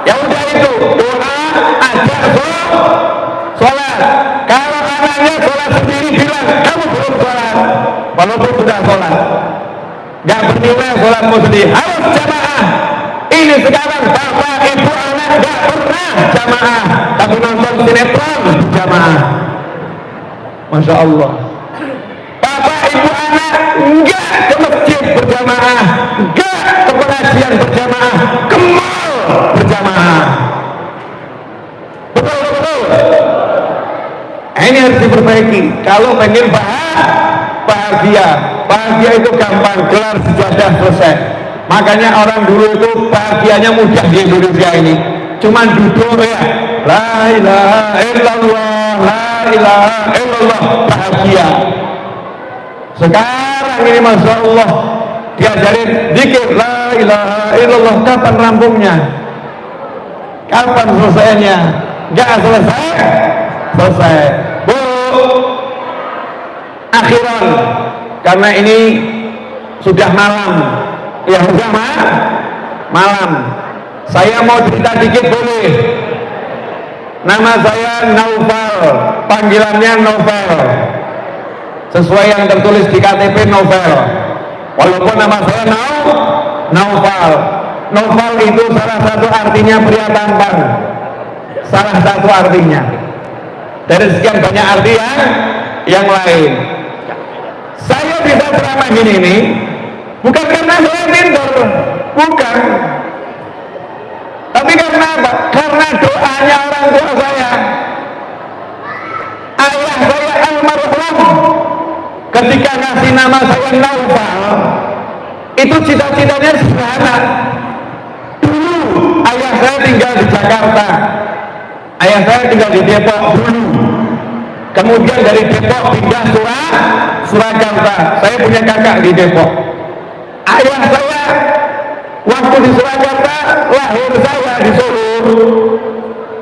ya udah itu doa ajak sholat. Kalau anaknya sholat sendiri bilang kamu belum sholat, walaupun sudah sholat, nggak bernilai sholatmu sendiri, harus jamaah. Ini sekarang bapak ibu anak nggak pernah jamaah, tapi nonton sinetron jamaah. Masya Allah. Bapak ibu anak enggak ke masjid berjamaah, enggak ke pengajian berjamaah, ke mall berjamaah. harus diperbaiki. Kalau pengen bahagia, bahagia itu gampang, gelar sejadah selesai. Makanya orang dulu itu bahagianya mudah di Indonesia ini, cuman duduk ya, la ilaha illallah, la ilaha illallah, bahagia. Sekarang ini masya Allah diajarin zikir la ilaha illallah, kapan rampungnya? Kapan selesainya? Nggak selesai. Bu, akhiran, karena ini sudah malam, ya sudah malam. Saya mau cerita dikit boleh? Nama saya Naufal, panggilannya Novel, sesuai yang tertulis di KTP Novel. Walaupun nama saya Naufal. Novel itu salah satu artinya pria tampan, salah satu artinya. Dari sekian banyak arti yang lain. Saya bisa ceramah gini nih bukan karena saya pintar, bukan, tapi karena apa? Karena doanya orang tua saya. Ayah saya almarhum ketika ngasih nama saya Naufal, itu cita-citanya sederhana. Dulu ayah saya tinggal di Jakarta, ayah saya tinggal di Depok dulu, kemudian dari Depok pindah Surakarta. Saya punya kakak di Depok. Ayah saya waktu di Surakarta, lahir saya di Solo.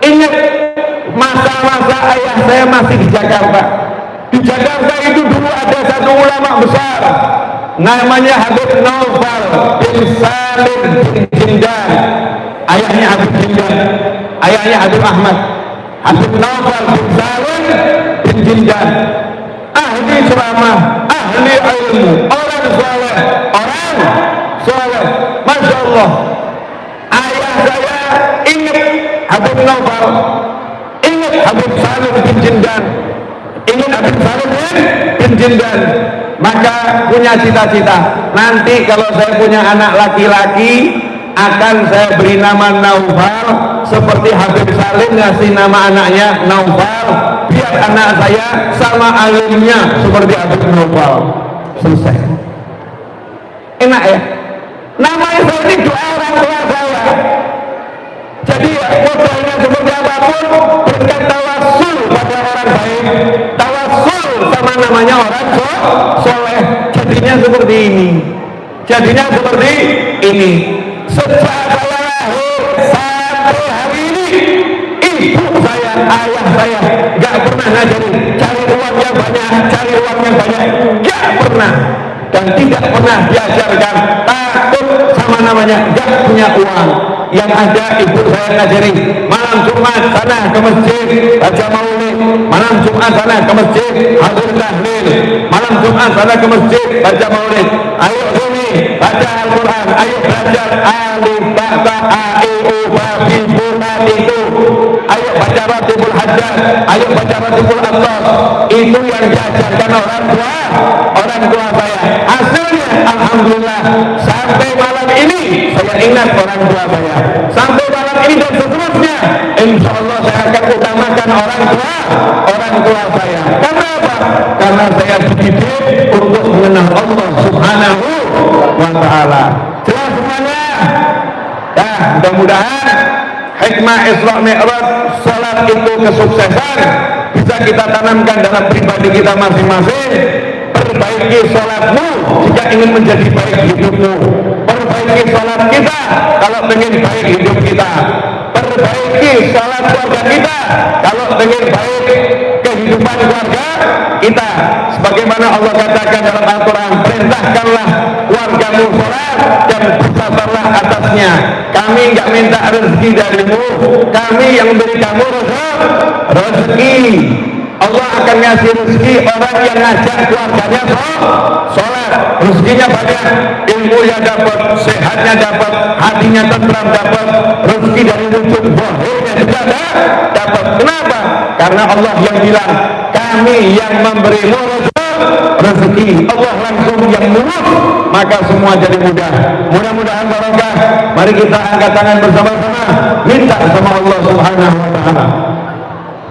Ingat masa-masa ayah saya masih di Jakarta. Di Jakarta itu dulu ada satu ulama besar, namanya Habib Naufal bin Salim bin Jindan. Ayahnya Habib Jindan, ayahnya Habib Ahmad. Habib Naufal bin Salim bin Jindan, ahli ceramah, ahli ilmu, orang soleh, masya Allah. Ayah saya ingat Habib Naufal, ingat Habib Salim bin Jindan, ingat Habib Salim bin Jindan. Maka punya cita-cita, nanti kalau saya punya anak laki-laki akan saya beri nama Naufal, seperti Habib Salim ngasih nama anaknya Naufal, biar anak saya sama alimnya seperti Habib Naufal. Selesai. Enak ya? Namanya saya ini doa orang tua saya. Jadi modalnya seperti apapun, berkat tawassul pada orang baik, tawassul sama namanya orang soleh, jadinya seperti ini. Jadinya seperti ini. Sejak saya lahir sampai hari ini, ibu saya, ayah saya gak pernah ngajarin cari uang yang banyak, gak pernah. Dan tidak pernah diajarkan takut sama namanya gak punya uang. Yang ada ibu saya ngajarin, malam Jumat sana ke masjid baca maulid, malam Jumat sana ke masjid hadir tahlil, malam Jumat sana ke masjid baca maulid. Ayo sini baca Al-Quran, ayo belajar alif ba ta a e u ba bi bu ta itu, ayo baca Ratibul Hajjaj, ayo baca Ratibul Allah. Itu yang diajarkan orang tua saya. Hasilnya alhamdulillah sampai malam ini saya ingat orang tua saya, sampai malam ini dan seterusnya insya Allah saya akan utamakan orang tua saya. Karena apa? Karena saya dididik untuk mengenal Allah subhanahu wa ta'ala. Jelas semuanya? Nah, mudah-mudahan hikmah Isra Mi'raj, salat itu kesuksesan, bisa kita tanamkan dalam pribadi kita masing-masing. Perbaiki salatmu jika ingin menjadi baik hidupmu. Perbaiki salat kita kalau ingin baik hidup kita. Perbaiki salat keluarga kita kalau ingin baik kehidupan keluarga kita. Sebagaimana Allah katakan dalam Al-Quran, perintahkanlah keluargamu salat dan bersabarlah atasnya. Kami enggak minta rezeki darimu, kami yang memberi kamu rezeki. Allah akan ngasih rezeki orang yang ngajak keluarganya sholat. Rezekinya banyak, ilmunya dapat, sehatnya dapat, hatinya tentram dapat, rezeki dari wujud zahirnya juga dapat. Kenapa? Karena Allah yang bilang, kami yang memberimu rezeki. Allah langsung yang mengurus, maka semua jadi mudah. Mudah-mudahan barokah. Mari kita angkat tangan bersama-sama, minta sama Allah subhanahu wa ta'ala.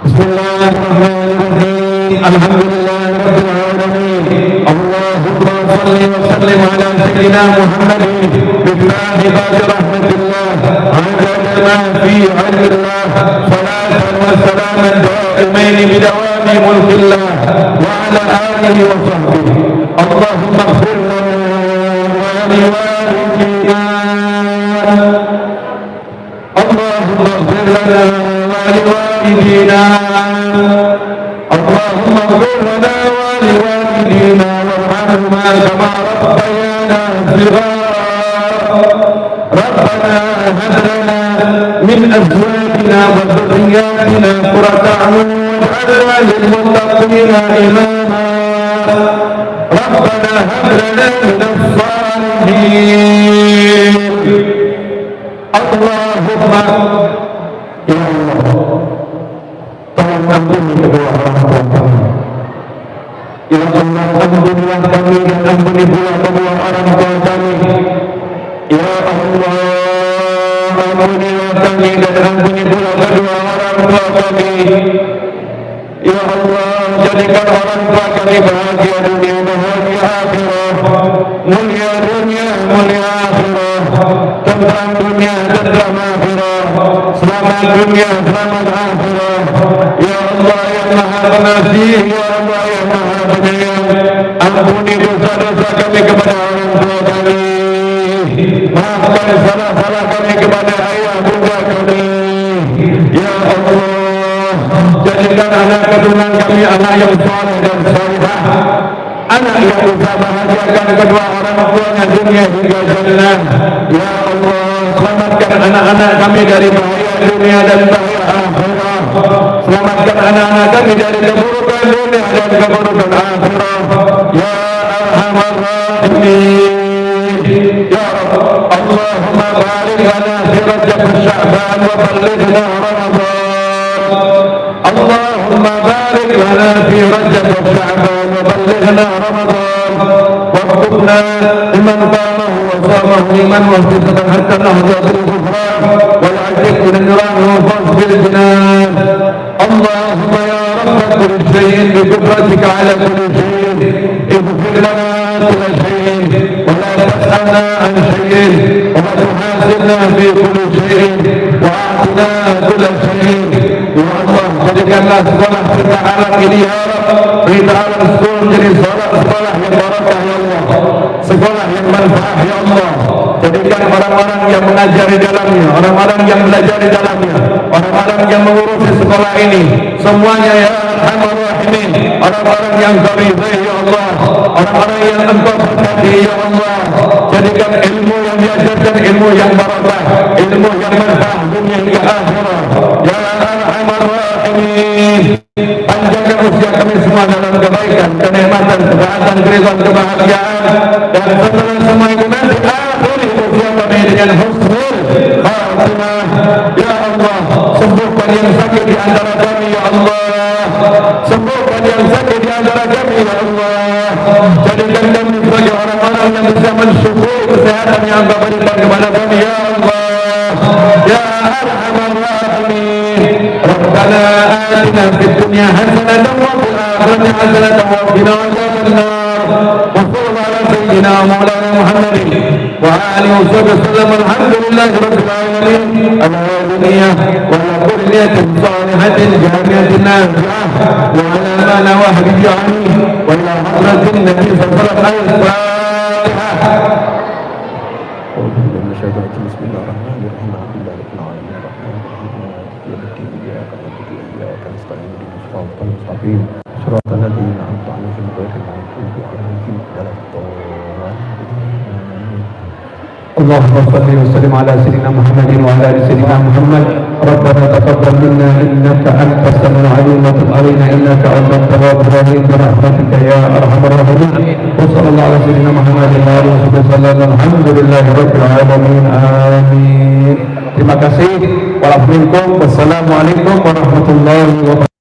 Bismillahirrahmanirrahim. Alhamdulillah rabbil alamin. Allahumma shalli wa sallim ala sayyidina Muhammadin billahi ba'da rahmatillah adada ma fi ilmillah salatan wa salaman daimain bidawami mulkillah wa ala alihi wa sahbihi. Allahumma ighfir lana wa liwalidina. Allahumma ighfir lana wa liwalidina. اللهم اغفر لنا ولوالدينا وارحمهما كما ربيانا صغارا. ربنا هب لنا من ازواجنا وذرياتنا قرة اعين واجعلنا للمتقين اماما. ربنا هب لنا من الصالحين. اللهم يا الله tolong ampuni kedua orang tua kami. Ya Allah, ampunilah kami dan ampuni pula kedua orang tua kami. Ya Allah, ampunilah kami dan ampuni pula kedua orang tua kami. Ya Allah, jadikan orang tua kami bahagia dunia bahagia akhirah, mulia dunia mulia akhirah, tentram dunia tentram akhirah, selamat dunia selamat akhirah. Ya Allah yang Maha Pengasih, Ya Allah yang Maha Penyayang, ampuni dosa-dosa kami kepada orang tua kami, maafkan salah-salah kami kepada ayah bunda kami. Ya Allah, jadikan anak keturunan kami anak yang saleh dan salihah, anak yang bisa bahagiakan kedua orang tuanya dunia hingga jannah. Ya Allah, selamatkan anak-anak kami dari bahaya dunia dan bahaya akhirat. Selamatkan anak-anak kami dari keburukan dunia dan keburukan akhirat. Ya Arhamar Rahimin. Ya Rabb, Allahumma barik lana fi Rajab Sya'ban wa ballighna Ramadan. Allahumma barik lana fi Rajab Sya'ban wa ballighna Ramadan. Waktubna liman qamahu wa samahu liman wasifatan hatta nahda bil ghufran wal 'ajib min an-niran wa fawz bil jinan. اللهم يا رب كل شيء بقدرتك على كل شيء اغفر لنا كل شيء ولا تسألنا عن شيء ولا تحاسبنا في كل شيء وأعطنا كل شيء. Ya Allah, jadikanlah sekolah kita alam ini ya Rabb, kita alam sekolah jadi sekolah yang barakah ya Allah, sekolah yang manfaat ya Allah. Jadikan orang-orang yang mengajar di dalamnya, orang-orang yang belajar di dalamnya, orang-orang yang mengurusi sekolah ini semuanya ya Arhamar Rahimin, orang-orang yang zalih ya Allah, orang-orang yang Engkau berkati ya Allah. Jadikan ilmu yang diajarkan ilmu yang barakah, ilmu yang manfaat dunia hingga akhirat ya Arhamar Rahimin. Panjangkan usia kami semua dalam kebaikan, kenikmatan, kesehatan, keridhaan, kebahagiaan, dan setelah semua itu nanti akhiri usia kami dengan husnul khatimah ya Allah. Sembuhkan yang sakit di antara kami ya Allah, sembuhkan yang sakit di antara kami ya Allah. Jadikan kami sebagai orang-orang yang bisa mensyukuri kesehatan yang Engkau berikan kepada kami ya Allah ya Arhamar Rahimin. Rabbana atina fid dunya hasanatan wa fil akhirati hasanatan wa qina adzabannar. Wa sallallahu ala sayyidina maulana Muhammadin wa alihi wa sahbihi wasallam. Alhamdulillahi rabbil alamin. Ala dunyah wa ala kulliyatin salihatin jamiatin nafi'ah wa ala ma nawah bijani wa ila hadratin nabi sallallahu alaihi wasallam. Bismillahirrahmanirrahim. صراط الذين أنعمت عليهم غير المغضوب عليهم ولا الضالين. اللهم صل وسلم على سيدنا محمد وعلى آل سيدنا محمد. ربنا تقبل منا إنك أنت السميع العليم وتب علينا إنك أنت التواب الرحيم برحمتك يا أرحم الراحمين. وصلى الله على سيدنا محمد وعلى آله وسلم. الحمد لله رب العالمين. آمين. Terima kasih. Wassalamualaikum warahmatullahi wabarakatuh.